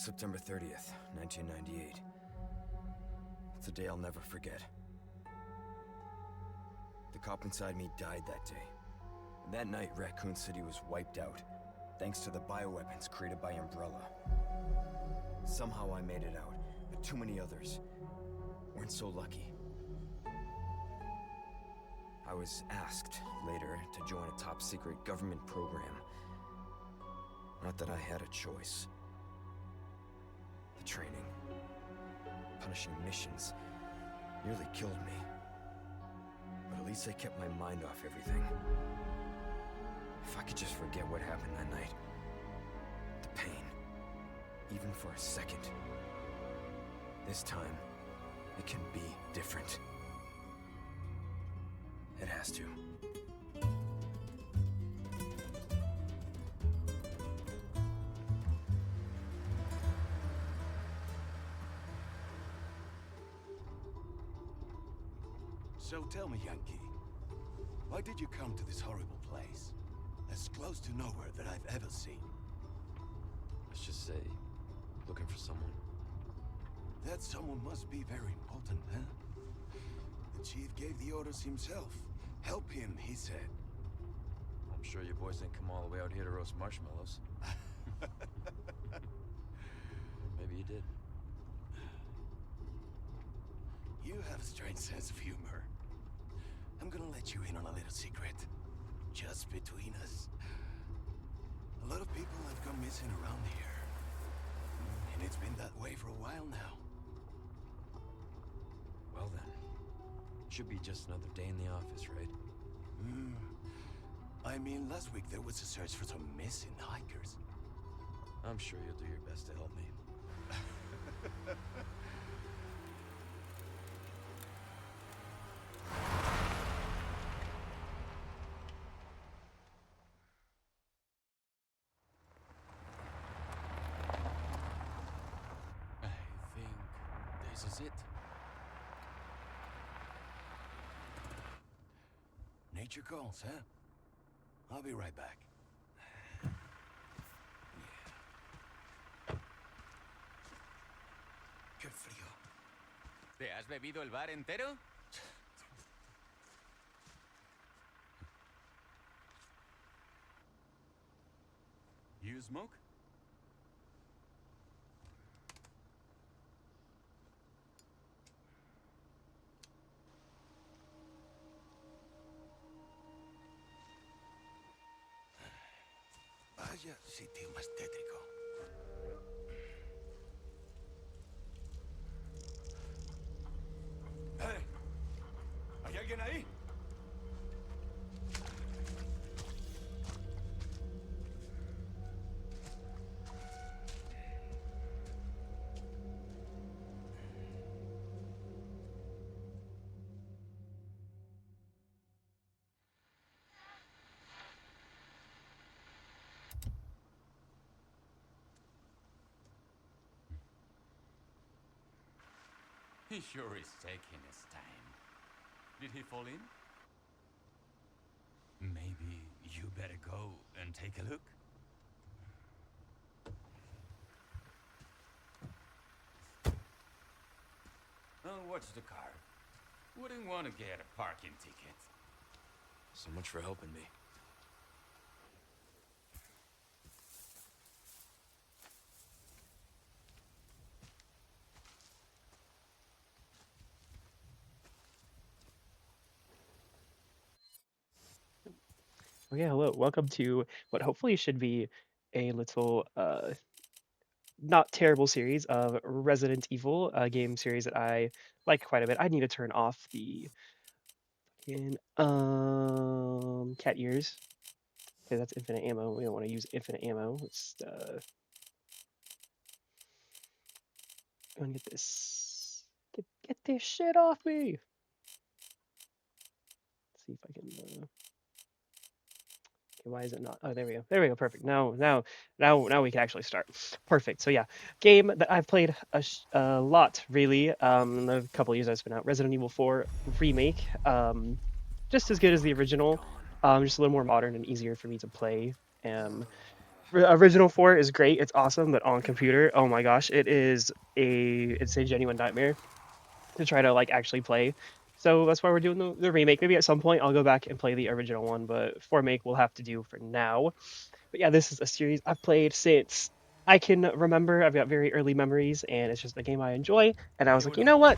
September 30th, 1998. It's a day I'll never forget. The cop inside me died that day. And that night, Raccoon City was wiped out, thanks to the bioweapons created by Umbrella. Somehow I made it out, but too many others weren't so lucky. I was asked later to join a top-secret government program. Not that I had a choice. The training, punishing missions, nearly killed me. But at least I kept my mind off everything. If I could just forget what happened that night. The pain, even for a second. This time, it can be different. It has to. So tell me, Yankee, why did you come to this horrible place? As close to nowhere that I've ever seen. Let's just say, looking for someone. That someone must be very important, huh? The chief gave the orders himself. Help him, he said. I'm sure you boys didn't come all the way out here to roast marshmallows. Maybe you did. You have a strange sense of humor. I'm gonna let you in on a little secret. Just between us. A lot of people have gone missing around here. And it's been that way for a while now. Well then, should be just another day in the office, right? I mean, last week there was a search for some missing hikers. I'm sure you'll do your best to help me. I think this is it. Nature calls, huh? I'll be right back. Qué frío. ¿Te has bebido el bar entero? You smoke? Vaya sitio más tétrico. ¡Hey! ¿Hay alguien ahí? He sure is taking his time. Did he fall in? Maybe you better go and take a look. I'll watch the car. Wouldn't want to get a parking ticket. So much for helping me. Okay, hello. Welcome to what hopefully should be a little not terrible series of Resident Evil, a game series that I like quite a bit. I need to turn off the fucking cat ears. Okay, that's infinite ammo. We don't want to use infinite ammo. Let's go and get this. Get this shit off me. Let's see if I can okay, why is it not? Oh, there we go. There we go. Perfect. Now we can actually start. Perfect. So yeah, game that I've played a lot, really. In the couple of years I've been out. Resident Evil 4 remake. Just as good as the original. Just a little more modern and easier for me to play. Original 4 is great. It's awesome, but on computer, oh my gosh, it's a genuine nightmare to try to like actually play. So that's why we're doing the remake. Maybe at some point I'll go back and play the original one, but for make we'll have to do for now. But yeah, this is a series I've played since I can remember. I've got very early memories, and it's just a game I enjoy. And I was like, Anyone you know home? what?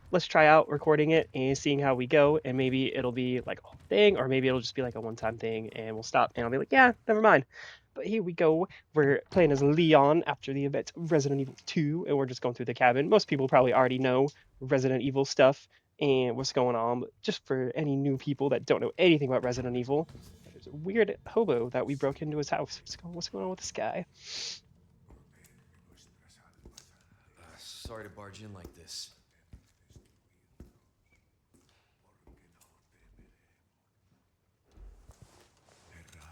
Let's try out recording it and seeing how we go. And maybe it'll be like a whole thing, or maybe it'll just be like a one-time thing, and we'll stop. And I'll be like, yeah, never mind. But here we go. We're playing as Leon after the events of Resident Evil 2, and we're just going through the cabin. Most people probably already know Resident Evil stuff and what's going on. But just for any new people that don't know anything about Resident Evil, there's a weird hobo that we broke into his house. What's going on with this guy? Sorry to barge in like this.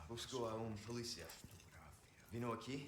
Busco a un policía. Vino aquí?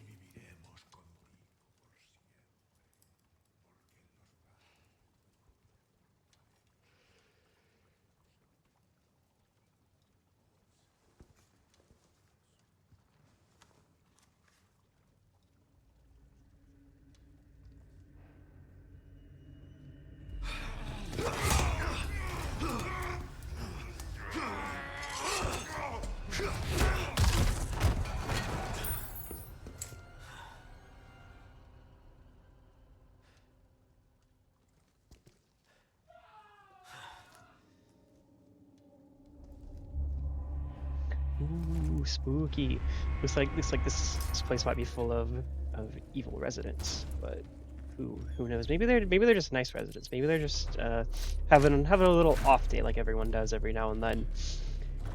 Ooh, spooky. Looks like this place might be full of evil residents, but who knows? Maybe they're just nice residents. Maybe they're just having a little off day like everyone does every now and then.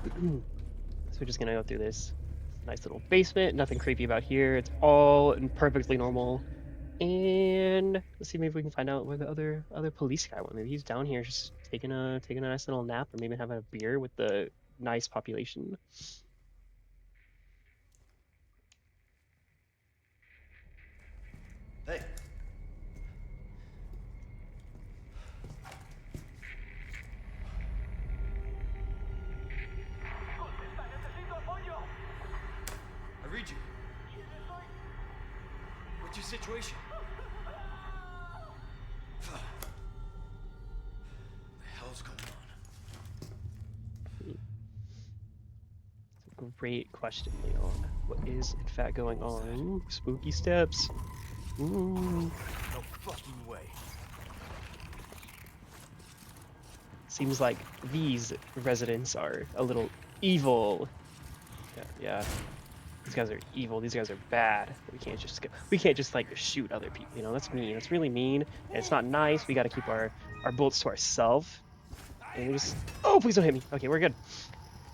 So we're just gonna go through this nice little basement. Nothing creepy about here. It's all perfectly normal. And let's see, maybe we can find out where the other police guy went. Maybe he's down here just taking a nice little nap, or maybe having a beer with the nice population. Hey! I read you. What's your situation? What the hell's going on? Great question, Leon. What is in fact going on? Ooh, spooky steps. Ooh. No fucking way. Seems like these residents are a little evil. Yeah. These guys are evil. These guys are bad. We can't just like shoot other people. You know, that's mean. That's really mean. And it's not nice. We got to keep our bullets to ourselves. And we just oh, please don't hit me. Okay, we're good.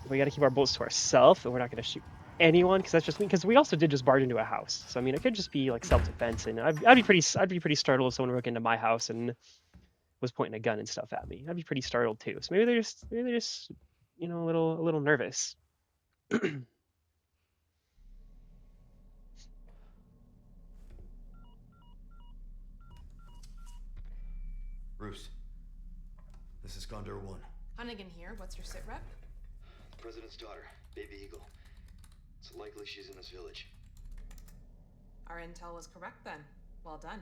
We got to keep our bullets to ourselves, and we're not going to shoot anyone because that's just me. Because we also did just barge into a house, so I mean, it could just be like self-defense, and I'd be pretty startled if someone broke into my house and was pointing a gun and stuff at me. I'd be pretty startled too. So maybe they're just you know a little nervous. Bruce, this is Condor 1. Hunnigan here. What's your sit rep? President's daughter, Baby Eagle. It's likely she's in this village. Our intel was correct then. Well done.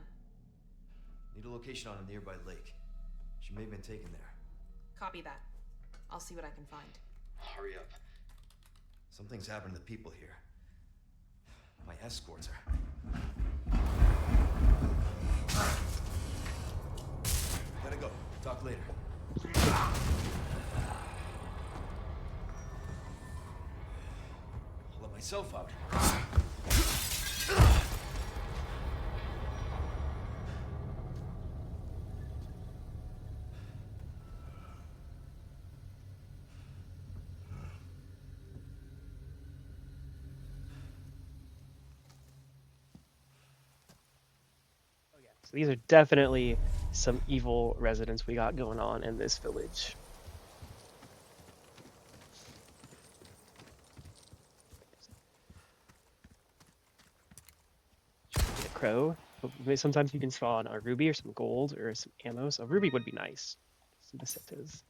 Need a location on a nearby lake. She may have been taken there. Copy that. I'll see what I can find. Hurry up. Something's happened to the people here. My escorts are... Gotta go. Talk later. I'll let myself out. So these are definitely some evil residents we got going on in this village. Get a crow. Sometimes you can spawn a ruby or some gold or some ammo. So a ruby would be nice. Some pesetas.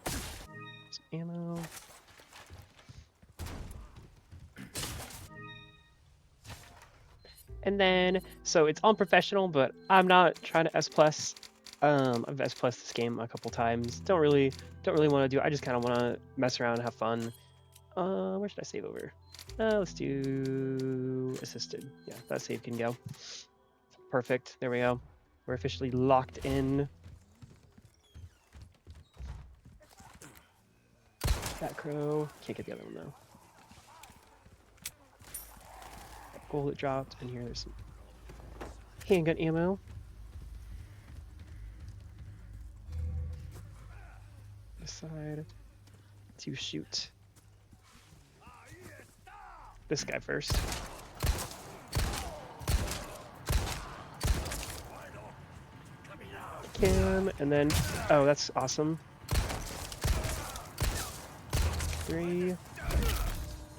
Some ammo. And then, so it's on professional, but I'm not trying to S plus. I've S plus this game a couple times. Don't really want to do it. I just kind of want to mess around and have fun. Where should I save over? Let's do assisted. Yeah, that save can go. Perfect. There we go. We're officially locked in. That crow. Can't get the other one though. Gold that dropped, and here there's some handgun ammo. Decide to shoot this guy first. Can, and then, oh, that's awesome. 3,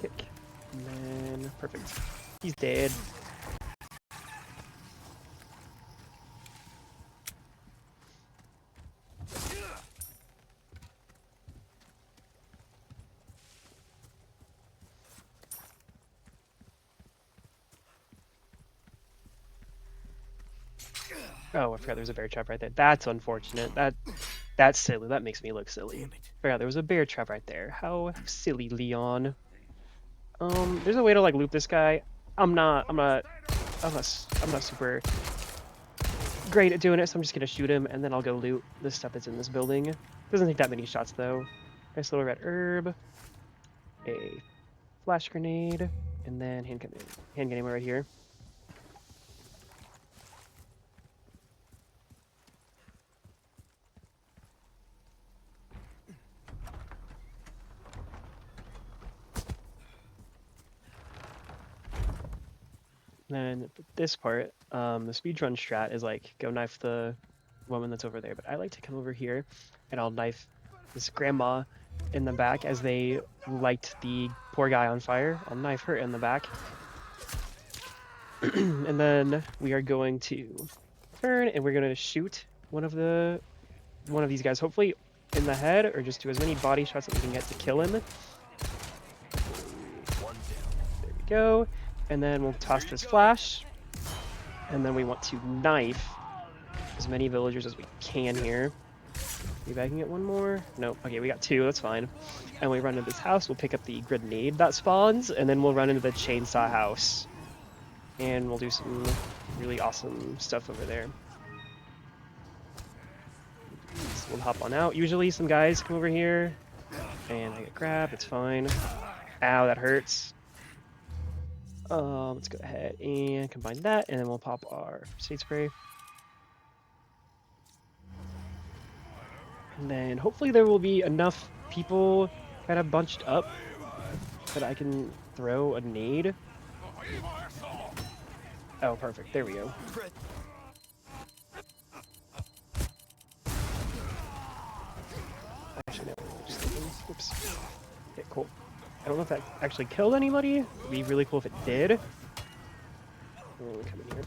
kick, and then, perfect. He's dead. Oh, I forgot there was a bear trap right there. That's unfortunate. That's silly. That makes me look silly. Forgot there was a bear trap right there. How silly, Leon. There's a way to like loop this guy. I'm not super great at doing it, so I'm just gonna shoot him and then I'll go loot the stuff that's in this building. Doesn't take that many shots though. Nice little red herb, a flash grenade, and then handgun ammo right here. Then this part, the speedrun strat is like go knife the woman that's over there, but I like to come over here and I'll knife this grandma in the back as they light the poor guy on fire. I'll knife her in the back. And then we are going to turn and we're going to shoot one of these guys, hopefully in the head, or just do as many body shots that we can get to kill him. There we go. And then we'll toss this flash. And then we want to knife as many villagers as we can here. Maybe I can get one more? Nope. Okay, we got 2. That's fine. And we run into this house. We'll pick up the grenade that spawns. And then we'll run into the chainsaw house. And we'll do some really awesome stuff over there. So we'll hop on out. Usually some guys come over here. And I get grabbed. It's fine. Ow, that hurts. Let's go ahead and combine that, and then we'll pop our seed spray. And then hopefully there will be enough people kind of bunched up that I can throw a nade. Oh, perfect. There we go. Actually, no. Just thinking. Oops. Okay, cool. I don't know if that actually killed anybody. It'd be really cool if it did. Come in here.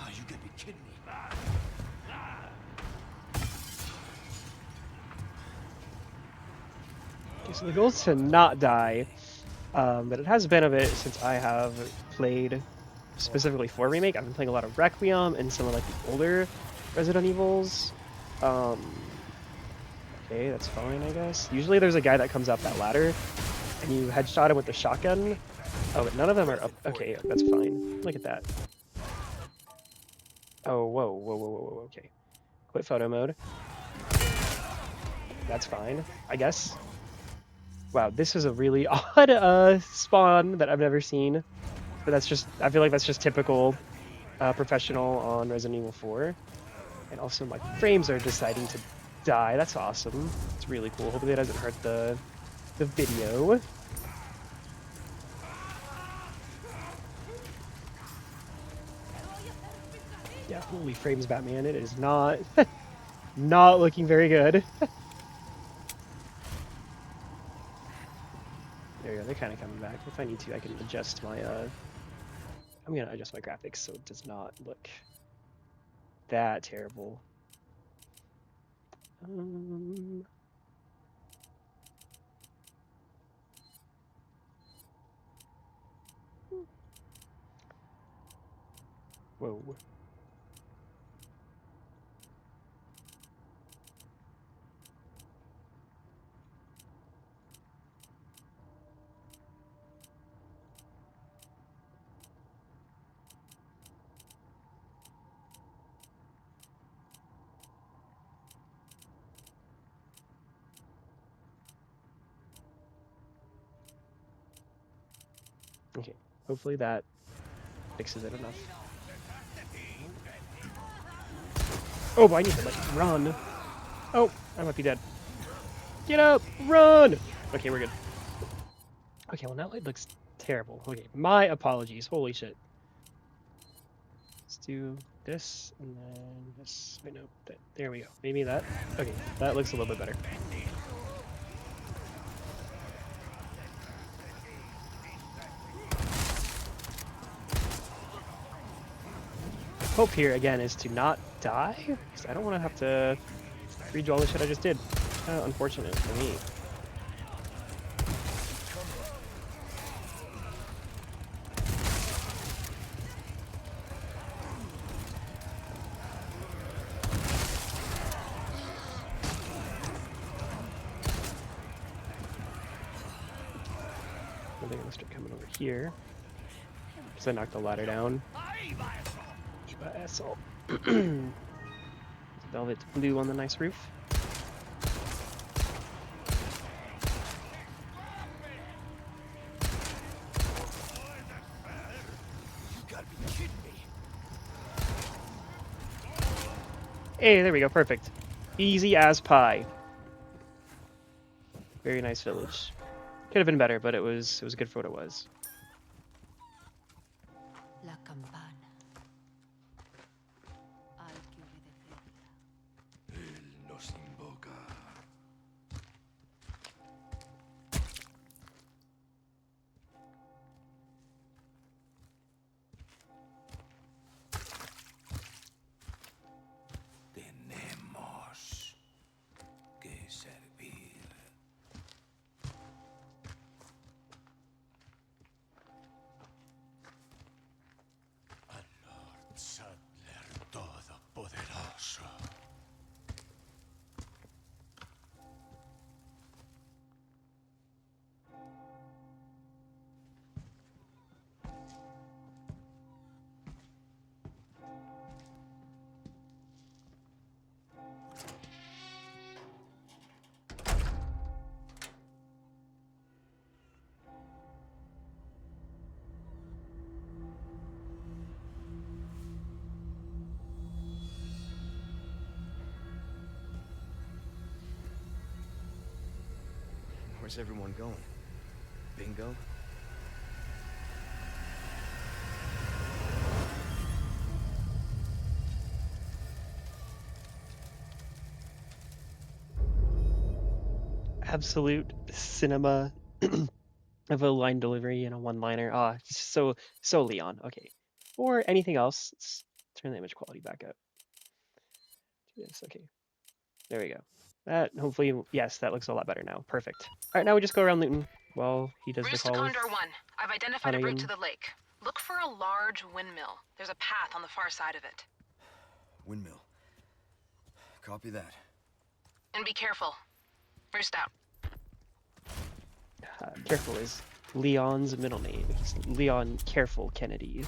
Oh, you gotta be kidding me. Okay, so the goal is to not die, but it has been a bit since I have played specifically for Remake. I've been playing a lot of Requiem and some of like the older Resident Evils. Okay, that's fine, I guess. Usually there's a guy that comes up that ladder, and you headshot him with the shotgun. Oh, but none of them are up. Okay, that's fine. Look at that. Oh, whoa, okay. Quit photo mode. That's fine, I guess. Wow, this is a really odd spawn that I've never seen. But that's just, I feel like that's just typical professional on Resident Evil 4. And also my frames are deciding to die. That's awesome. It's really cool. Hopefully it doesn't hurt the video. Yeah, holy frames, Batman. It is not, not looking very good. There we go. They're kind of coming back. If I need to, I can adjust my I'm gonna adjust my graphics so it does not look that terrible. Whoa. Okay, hopefully that fixes it enough. Oh, but I need to like run. Oh, I might be dead. Get up, run. Okay, we're good. Okay, well now it looks terrible. Okay, my apologies. Holy shit. Let's do this and then this. Wait, no, there we go. Maybe that. Okay, that looks a little bit better. Hope here again is to not die, because I don't want to have to redo all the shit I just did. Unfortunate for me. They're gonna start coming over here. Because I knocked the ladder down. Asshole. Velvet blue on the nice roof. Hey, there we go, perfect. Easy as pie. Very nice village. Could have been better, but it was good for what it was. La campana. Al chiudere de feria. Él nos invoca. Tenemos que servir. Al Lord Sadler Todopoderoso. Where's everyone going? Bingo? Absolute cinema of a line delivery and a one-liner. Ah, so Leon. Okay. Or anything else. Let's turn the image quality back up. Do this. Okay. There we go. That hopefully, yes, that looks a lot better now. Perfect. All right, now we just go around looting while he does the Roost to call. Condor 1. I've identified a route Hunnigan. to the lake. Look for a large windmill. There's a path on the far side of it. Windmill. Copy that. And be careful. Roost out. Careful is Leon's middle name. He's Leon Careful Kennedy.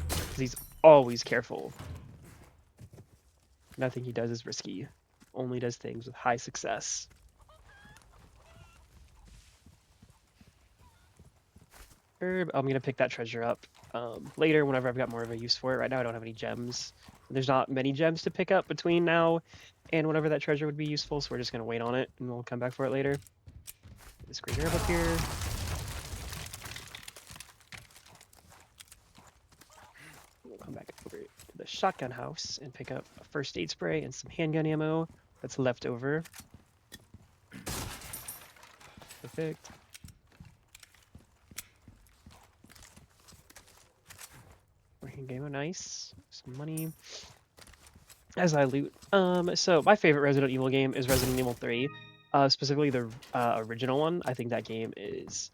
Because he's always careful. Nothing he does is risky. Only does things with high success. Herb, I'm gonna pick that treasure up later whenever I've got more of a use for it. Right now I don't have any gems. There's not many gems to pick up between now and whenever that treasure would be useful, so we're just gonna wait on it and we'll come back for it later. This green herb up here. We'll come back over to the shotgun house and pick up a first aid spray and some handgun ammo that's left over. Perfect. Game of nice. Some money. As I loot. So my favorite Resident Evil game is Resident Evil 3. Specifically the original one. I think that game is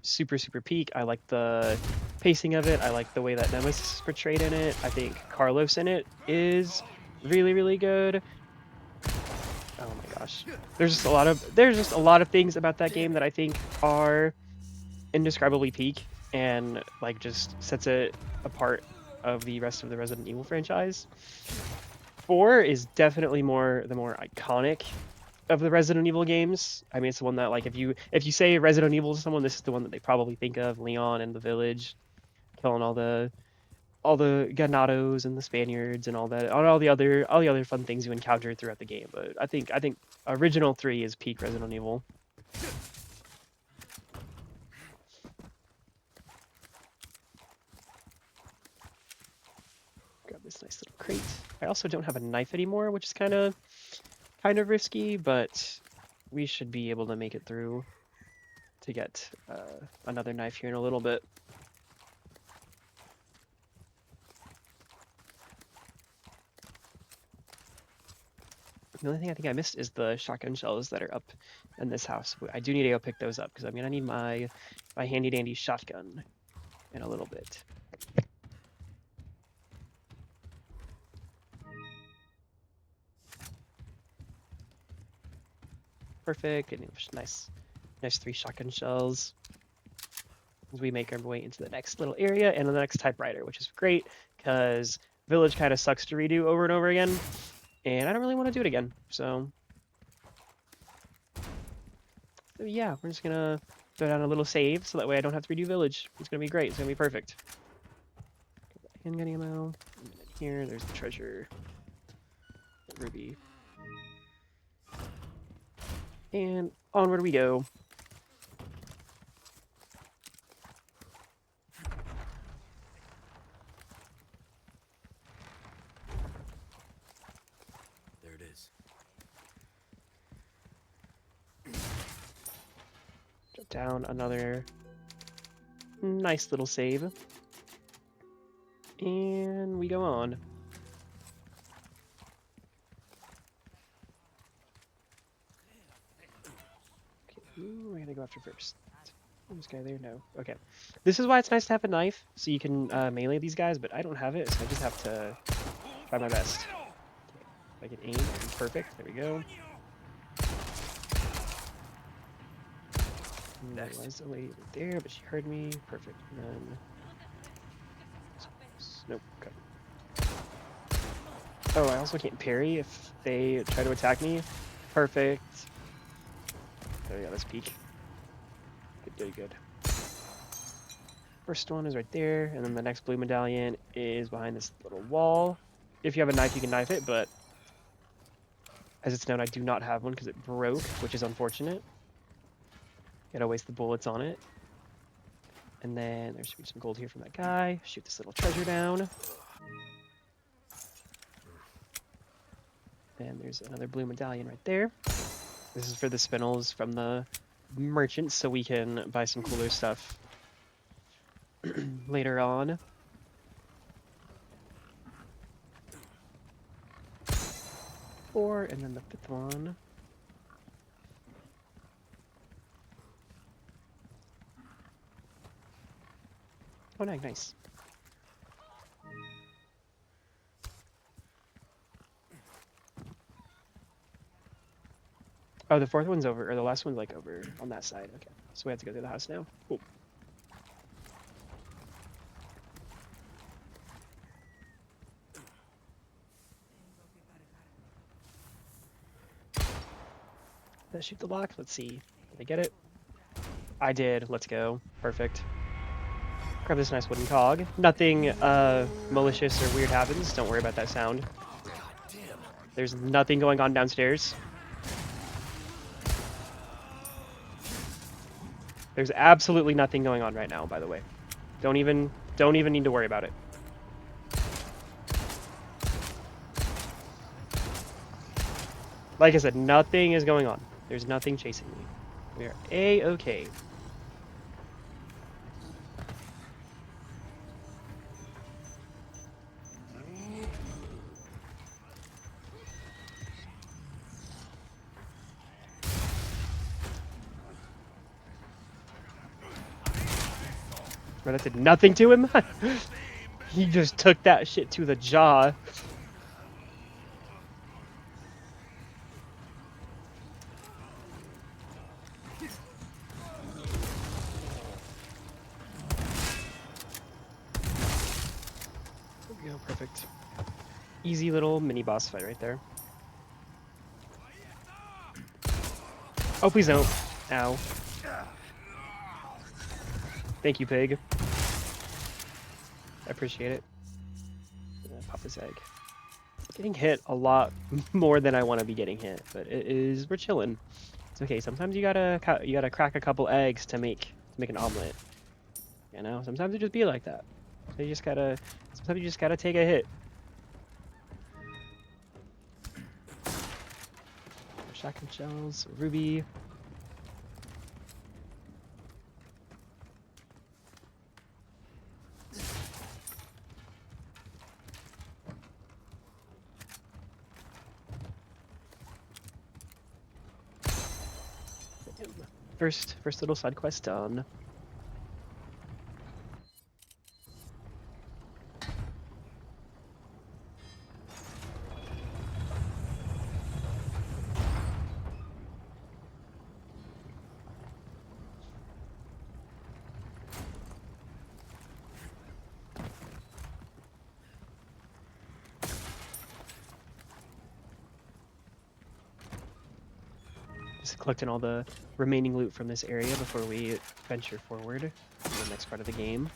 super, super peak. I like the pacing of it. I like the way that Nemesis is portrayed in it. I think Carlos in it is really, really good. Oh my gosh. There's just a lot of things about that game that I think are indescribably peak and like just sets it apart of the rest of the Resident Evil franchise. 4 is definitely the more iconic of the Resident Evil games. I mean, it's the one that like if you say Resident Evil to someone, this is the one that they probably think of. Leon in the village, killing all the Ganados and the Spaniards and all that, all the other fun things you encounter throughout the game. But I think original 3 is peak Resident Evil. Grab this nice little crate. I also don't have a knife anymore, which is kind of risky, but we should be able to make it through to get another knife here in a little bit. The only thing I think I missed is the shotgun shells that are up in this house. I do need to go pick those up because I'm gonna need my handy dandy shotgun in a little bit. Perfect. Getting nice 3 shotgun shells as we make our way into the next little area and the next typewriter, which is great because Village kind of sucks to redo over and over again, and I don't really want to do it again. So yeah, we're just gonna throw down a little save so that way I don't have to redo Village. It's gonna be great. It's gonna be perfect. Handgun ammo. Here, there's the treasure. Ruby. And onward we go. There it is. Jump down, another nice little save. And we go on. We're gonna go after first. This guy there? No. Okay. This is why it's nice to have a knife, so you can melee these guys, but I don't have it, so I just have to try my best. If I can aim, perfect. There we go. There was a lady right there, but she heard me. Perfect. And then... Nope. Okay. Oh, I also can't parry if they try to attack me. Perfect. There we go, let's peek. Good. First one is right there, and then the next blue medallion is behind this little wall. If you have a knife, you can knife it, but as it's known, I do not have one because it broke, which is unfortunate. Gotta waste the bullets on it. And then there should be some gold here from that guy. Shoot this little treasure down. And there's another blue medallion right there. This is for the spinels from the merchants, so we can buy some cooler stuff later on. Four, and then the 5th one. Oh, nice. Oh, the 4th one's over, or the last one's like over on that side. Okay, so we have to go through the house now. Cool. Did I shoot the lock? Let's see. Did I get it? I did. Let's go. Perfect. Grab this nice wooden cog. Nothing malicious or weird happens. Don't worry about that sound. There's nothing going on downstairs. There's absolutely nothing going on right now, by the way. Don't even need to worry about it. Like I said, nothing is going on. There's nothing chasing me. We are A-okay. Bro, that did nothing to him. He just took that shit to the jaw. There we go, perfect. Easy little mini boss fight right there. Oh, please don't. Ow. Thank you, pig. I appreciate it. Pop this egg. Getting hit a lot more than I want to be getting hit, but we're chilling. It's okay. Sometimes you gotta crack a couple eggs to make an omelet. You know, sometimes it just be like that. So sometimes you just gotta take a hit. Shotgun shells, ruby. First little side quest done. Just collecting all the remaining loot from this area before we venture forward to the next part of the game.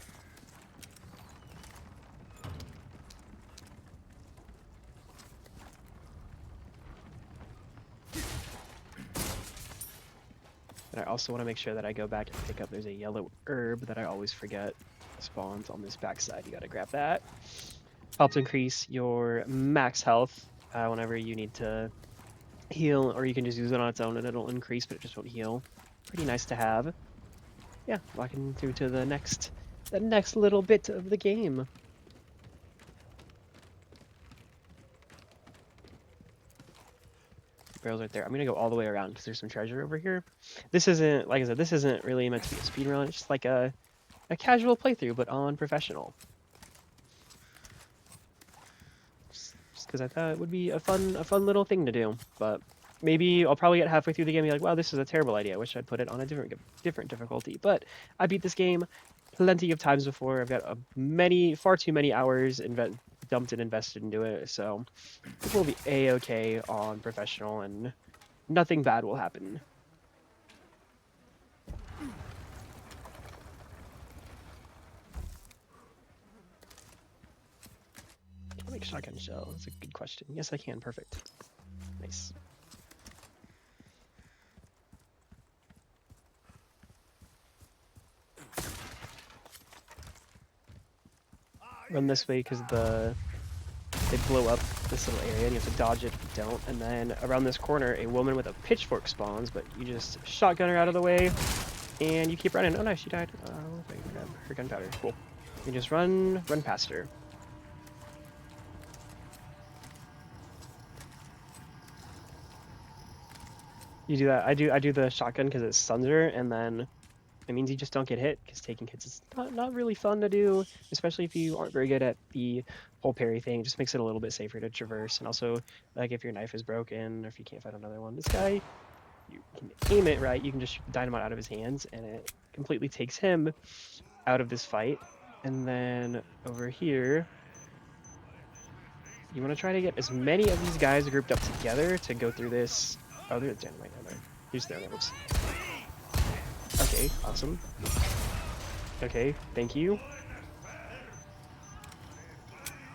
And I also want to make sure that I go back and pick up, there's a yellow herb that I always forget spawns on this backside. You gotta grab that. Helps increase your max health whenever you need to heal, or you can just use it on its own and it'll increase, but it just won't heal. Pretty nice to have. Yeah, walking through to the next little bit of the game. Barrels right there. I'm gonna go all the way around because there's some treasure over here. This isn't, like I said, this isn't really meant to be a speed run. It's just like a casual playthrough, but on professional. Just because I thought it would be a fun little thing to do. But maybe I'll probably get halfway through the game and be like, wow, this is a terrible idea. I wish I'd put it on a different difficulty. But I beat this game plenty of times before. I've got far too many hours dumped and invested into it. So it will be a-okay on professional, and nothing bad will happen. Can I make shotgun shell? That's a good question. Yes, I can. Perfect. Nice. Run this way because they blow up this little area and you have to dodge it if you don't. And then around this corner, a woman with a pitchfork spawns, but you just shotgun her out of the way and you keep running. Oh nice, she died. I can grab her gunpowder. Cool. You just run past her. You do that. I do the shotgun because it stuns her, and then it means you just don't get hit, because taking hits is not really fun to do, especially if you aren't very good at the whole parry thing. It just makes it a little bit safer to traverse, and also, like, if your knife is broken, or if you can't find another one. This guy, you can aim it right, you can just shoot the dynamite out of his hands, and it completely takes him out of this fight. And then over here, you want to try to get as many of these guys grouped up together to go through this. Oh, there's dynamite down there. Here's the other ones. Okay, awesome. Okay, thank you.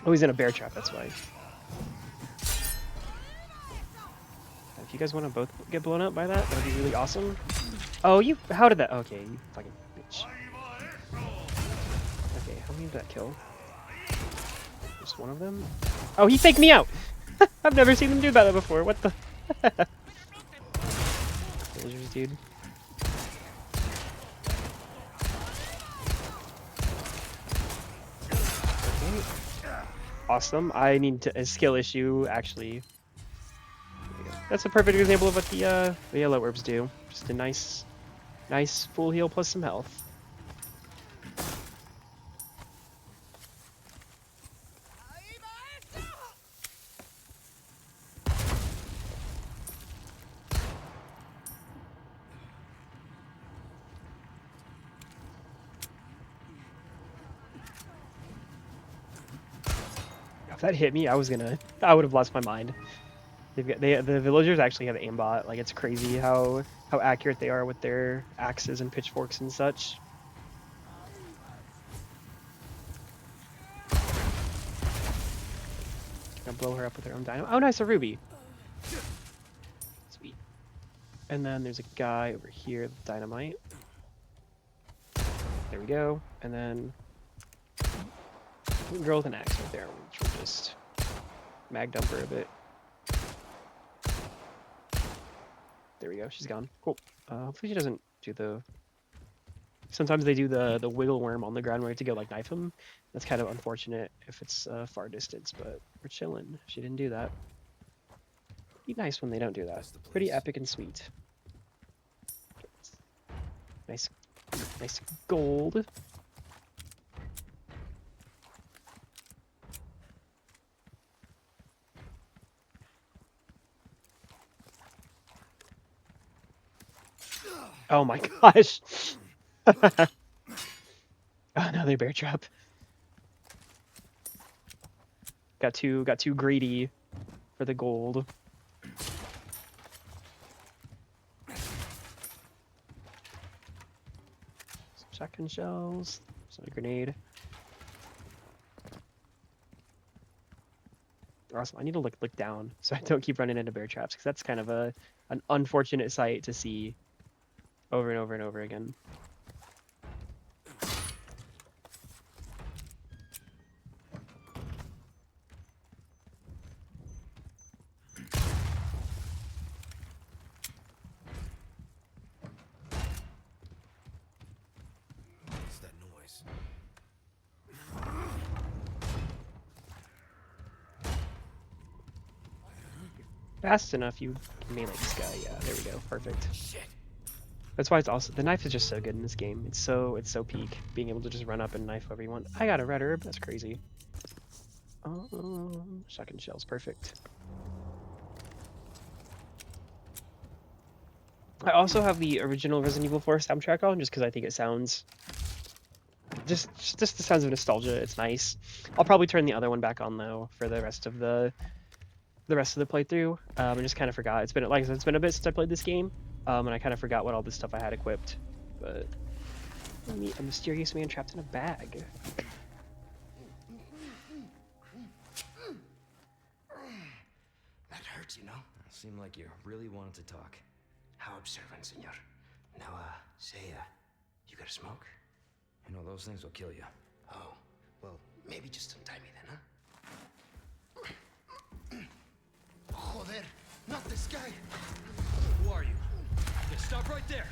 Oh, he's in a bear trap, that's why. If you guys want to both get blown up by that, that would be really awesome. Oh, how did that? Okay, you fucking bitch. Okay, how many did that kill? Just one of them? Oh, he faked me out! I've never seen him do that before, what the? Villagers, dude. Awesome. I need a skill issue, actually. That's a perfect example of what the yellow orbs do. Just a nice full heal plus some health. that hit me, I would have lost my mind. The villagers actually have aimbot. Like, it's crazy how accurate they are with their axes and pitchforks and such. Gonna blow her up with her own dynamite. Oh, nice, a ruby. Sweet. And then there's a guy over here with dynamite. There we go. And then a girl with an axe right there, which will just mag dump her a bit. There we go. She's gone. Cool. Hopefully she doesn't do the... Sometimes they do the wiggle worm on the ground where you have to go like knife him. That's kind of unfortunate if it's far distance, but we're chilling. She didn't do that. Be nice when they don't do that. Pretty epic and sweet. Nice gold. Oh my gosh. Another bear trap. Got too greedy for the gold. Some shotgun shells. Some grenade. Awesome. I need to look down so I don't keep running into bear traps, because that's kind of an unfortunate sight to see over and over and over again. What's that noise? Fast enough, you melee this guy. Yeah, there we go. Perfect. Shit. That's why it's also, the knife is just so good in this game. It's so peak, being able to just run up and knife whoever you want. I got a red herb. That's crazy. Shotgun shells. Perfect. I also have the original Resident Evil 4 soundtrack on, just because I think it sounds... Just the sounds of nostalgia. It's nice. I'll probably turn the other one back on, though, for the rest of the playthrough. I just kind of forgot. It's been, like I said, it's been a bit since I played this game, and I kind of forgot what all this stuff I had equipped. But meet a mysterious man trapped in a bag. That hurts, you know. Seemed like you really wanted to talk. How observant, senor. Now, say, you got a smoke? You know, those things will kill you. Oh, well, maybe just untie me then, huh? Joder, not this guy. Who are you? Yeah, stop right there.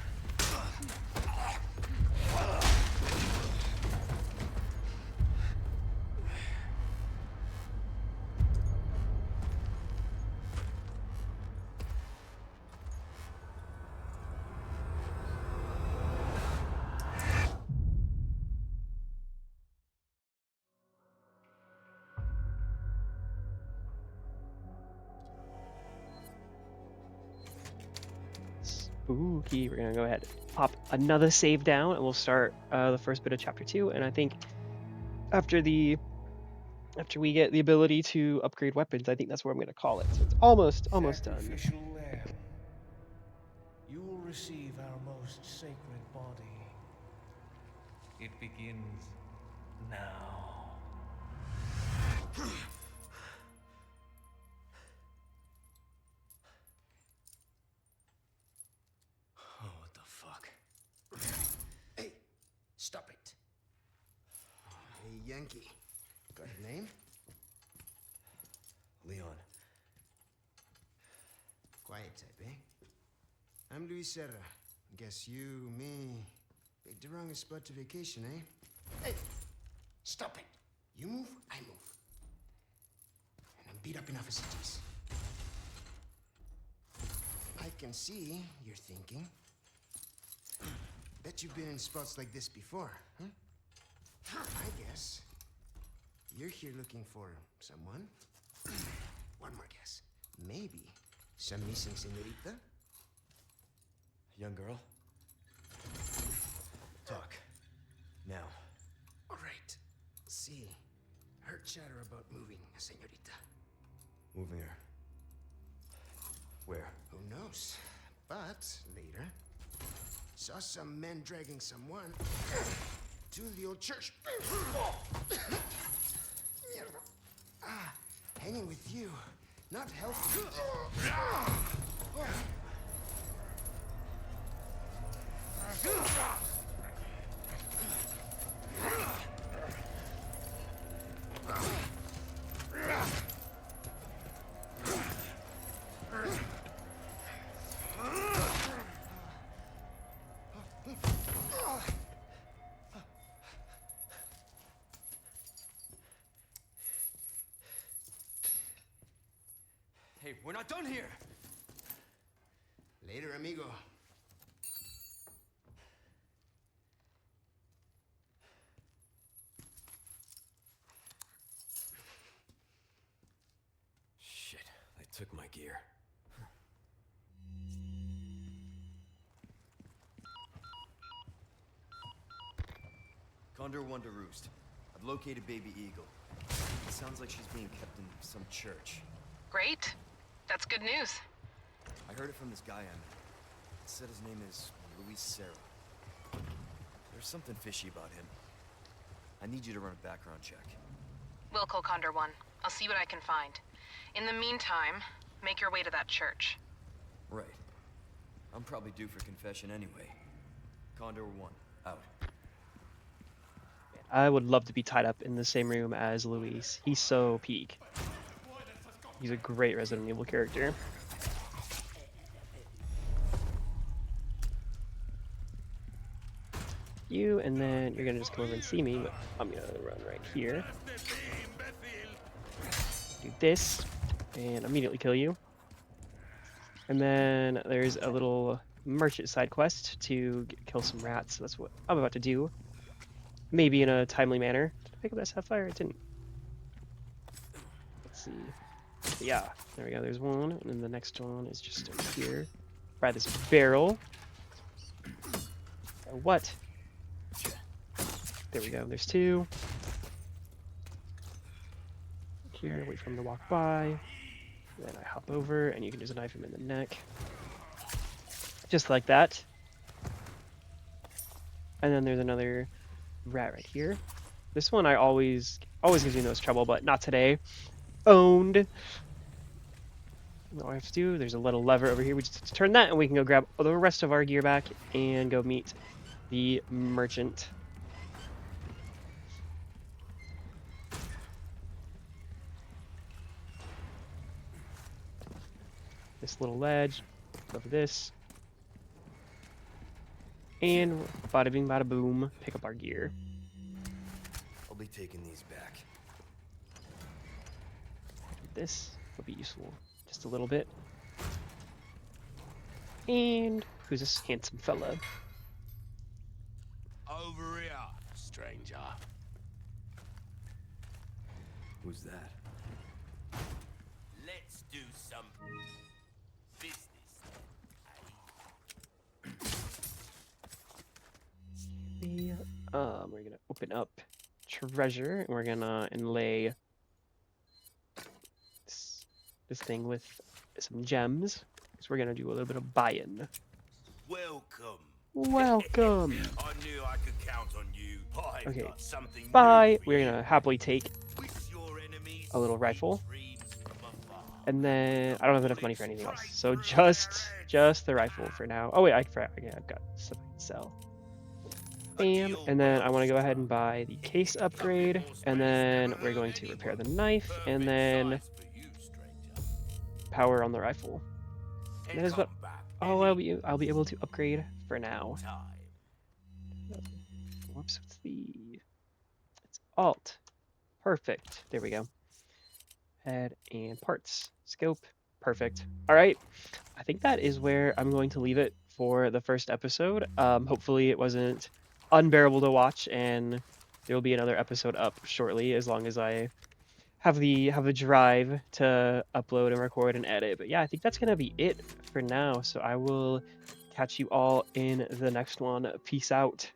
Spooky. We're gonna go ahead and pop another save down, and we'll start the first bit of chapter 2. And I think after we get the ability to upgrade weapons, I think that's where I'm gonna call it. So it's almost done. Sacrificial lamb, you will receive our most sacred body. It begins now. Oh, what the fuck? Hey, stop it. Hey, Yankee. Got a name? Leon. Quiet type, eh? I'm Luis Serra. Guess you, me, picked the wrongest spot to vacation, eh? Hey, stop it. You move, I move. And I'm beat up enough as it is. I can see you're thinking. Bet you've been in spots like this before, huh? I guess you're here looking for someone. One more guess. Maybe some missing señorita? Young girl? Talk. Now. All right. See, Heard chatter about moving, señorita. Moving her. Where? Who knows? But later, saw some men dragging someone to the old church. Hanging with you, not healthy. Hey, we're not done here! Later, amigo. Shit, they took my gear. Condor 1 to Roost. I've located Baby Eagle. It sounds like she's being kept in some church. Great. That's good news. I heard it from this guy I met. He said his name is Luis Serra. There's something fishy about him. I need you to run a background check. We'll call Condor 1. I'll see what I can find. In the meantime, make your way to that church. Right. I'm probably due for confession anyway. Condor 1, out. I would love to be tied up in the same room as Luis. He's so peak. He's a great Resident Evil character. You, and then you're gonna just come over and see me, but I'm gonna run right here. Do this, and immediately kill you. And then there's a little merchant side quest to kill some rats. So that's what I'm about to do. Maybe in a timely manner. Did I pick up that sapphire? I didn't. Let's see. Yeah, there we go. There's one, and then the next one is just over here. Grab this barrel. What? There we go. There's two. Here, wait for him to walk by. Then I hop over, and you can just knife him in the neck. Just like that. And then there's another rat right here. This one I always gives me the most trouble, but not today. Owned. All I have to do, there's a little lever over here. We just have to turn that, and we can go grab the rest of our gear back and go meet the merchant. This little ledge, over this. And bada bing bada boom, pick up our gear. I'll be taking these back. This will be useful just a little bit. And who's this handsome fella? Over here, stranger. Who's that? Let's do some business. We're gonna open up treasure, and we're gonna inlay this thing with some gems. So we're gonna do a little bit of buying. Welcome. Welcome. I knew I could count on you. I've Okay, got something new bye. for We're you. gonna happily take Wish your enemies a little rifle, dreams from afar. and then I don't have enough money for anything else, so just the rifle for now. Oh wait, I've got stuff I can sell. Bam, and then I want to go ahead and buy the case upgrade, and then we're going to repair the knife, and then power on the rifle. And that is what I'll be able to upgrade for now. Whoops, it's Alt. Perfect. There we go. Head and parts. Scope. Perfect. All right. I think that is where I'm going to leave it for the first episode. Hopefully it wasn't unbearable to watch, and there will be another episode up shortly, as long as I have the drive to upload and record and edit. But yeah, I think that's gonna be it for now. So I will catch you all in the next one. Peace out.